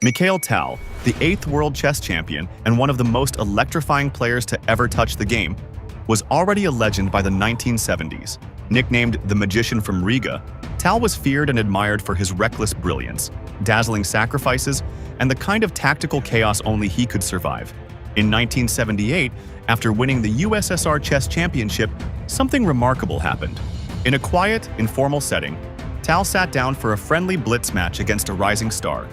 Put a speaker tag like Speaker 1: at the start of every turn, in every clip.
Speaker 1: Mikhail, the 8th world chess champion and one of the most electrifying players to ever touch the game, was already a legend by the 1970s. Nicknamed the Magician from Riga, Tal was feared and admired for his reckless brilliance, dazzling sacrifices, and the kind of tactical chaos only he could survive. In 1978, after winning the USSR Chess Championship, something remarkable happened. In a quiet, informal setting, Tal sat down for a friendly blitz match against a rising star,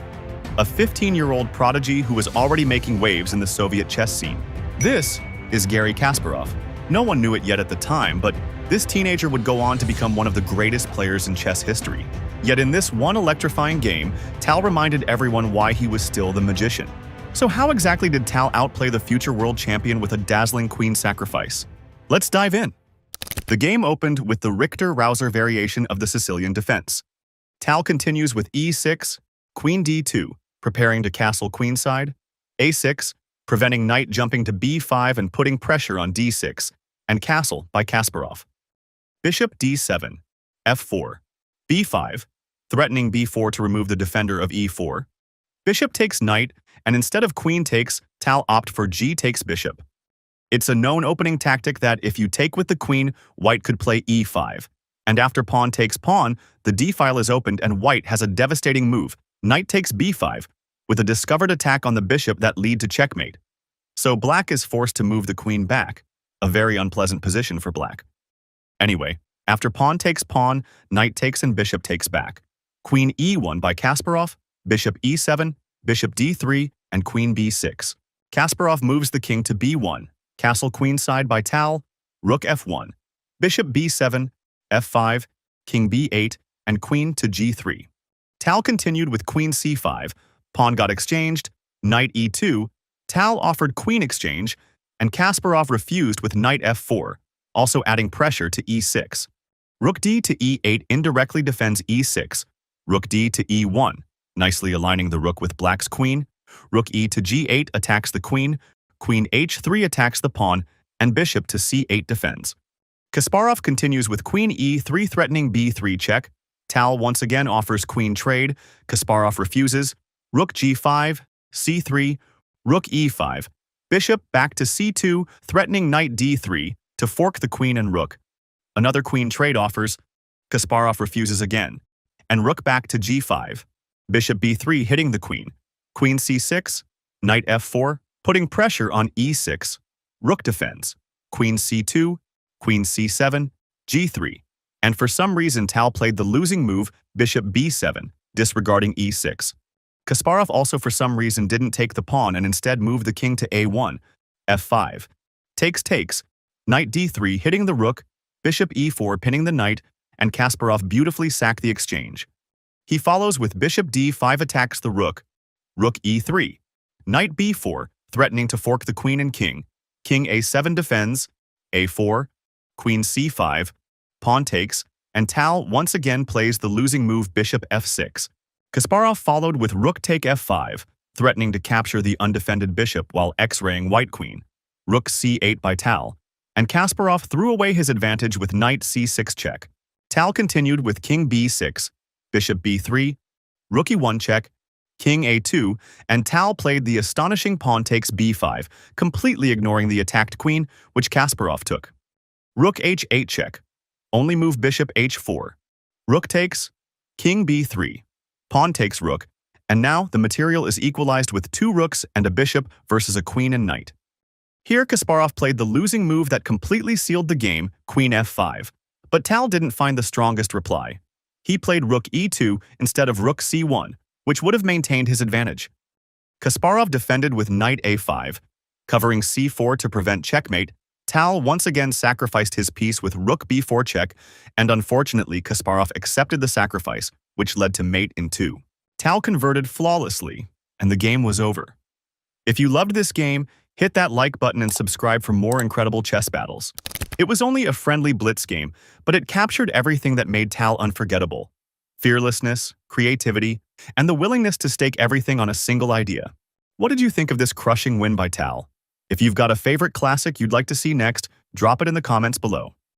Speaker 1: a 15-year-old prodigy who was already making waves in the Soviet chess scene. This is Garry Kasparov. No one knew it yet at the time, but this teenager would go on to become one of the greatest players in chess history. Yet in this one electrifying game, Tal reminded everyone why he was still the magician. So how exactly did Tal outplay the future world champion with a dazzling queen sacrifice? Let's dive in. The game opened with the Richter-Rauser variation of the Sicilian defense. Tal continues with e6, queen d2, preparing to castle queenside, a6, preventing knight jumping to b5 and putting pressure on d6, and castle by Kasparov. Bishop d7, f4, b5, threatening b4 to remove the defender of e4. Bishop takes knight, and instead of queen takes, Tal opt for g takes bishop. It's a known opening tactic that if you take with the queen, white could play e5. And after pawn takes pawn, the d-file is opened and white has a devastating move, knight takes b5, with a discovered attack on the bishop that lead to checkmate. So black is forced to move the queen back, a very unpleasant position for black. Anyway, after pawn takes pawn, knight takes and bishop takes back. Queen e1 by Kasparov, bishop e7, bishop d3, and queen b6. Kasparov moves the king to b1, castle queenside by Tal, rook f1, bishop b7, f5, king b8, and queen to g3. Tal continued with queen c5, pawn got exchanged, knight e2, Tal offered queen exchange, and Kasparov refused with knight f4, also adding pressure to e6. Rook d to e8 indirectly defends e6, rook d to e1, nicely aligning the rook with black's queen, rook e to g8 attacks the queen, queen h3 attacks the pawn, and bishop to c8 defends. Kasparov continues with queen e3 threatening b3 check. Tal once again offers queen trade, Kasparov refuses, rook g5, c3, rook e5, bishop back to c2 threatening knight d3 to fork the queen and rook. Another queen trade offers, Kasparov refuses again, and rook back to g5, bishop b3 hitting the queen, queen c6, knight f4, putting pressure on e6, rook defends, queen c2, queen c7, g3, and for some reason Tal played the losing move bishop b7, disregarding e6. Kasparov also for some reason didn't take the pawn and instead moved the king to a1, f5, takes, knight d3 hitting the rook, bishop e4 pinning the knight, and Kasparov beautifully sacked the exchange. He follows with bishop d5 attacks the rook, rook e3, knight b4 threatening to fork the queen and king a7 defends, a4, queen c5, pawn takes, and Tal once again plays the losing move bishop f6. Kasparov followed with rook take f5, threatening to capture the undefended bishop while x-raying white queen, rook c8 by Tal, and Kasparov threw away his advantage with knight c6 check. Tal continued with king b6, bishop b3, rook e1 check, king a2, and Tal played the astonishing pawn takes b5, completely ignoring the attacked queen, which Kasparov took. Rook h8 check, only move bishop h4, rook takes, king b3, pawn takes rook, and now the material is equalized with 2 rooks and a bishop versus a queen and knight. Here Kasparov played the losing move that completely sealed the game, queen f5, but Tal didn't find the strongest reply. He played rook e2 instead of rook c1, which would have maintained his advantage. Kasparov defended with knight a5, covering c4 to prevent checkmate. Tal once again sacrificed his piece with rook b4 check, and unfortunately Kasparov accepted the sacrifice, which led to mate in 2. Tal converted flawlessly, and the game was over. If you loved this game, hit that like button and subscribe for more incredible chess battles. It was only a friendly blitz game, but it captured everything that made Tal unforgettable. Fearlessness, creativity, and the willingness to stake everything on a single idea. What did you think of this crushing win by Tal? If you've got a favorite classic you'd like to see next, drop it in the comments below.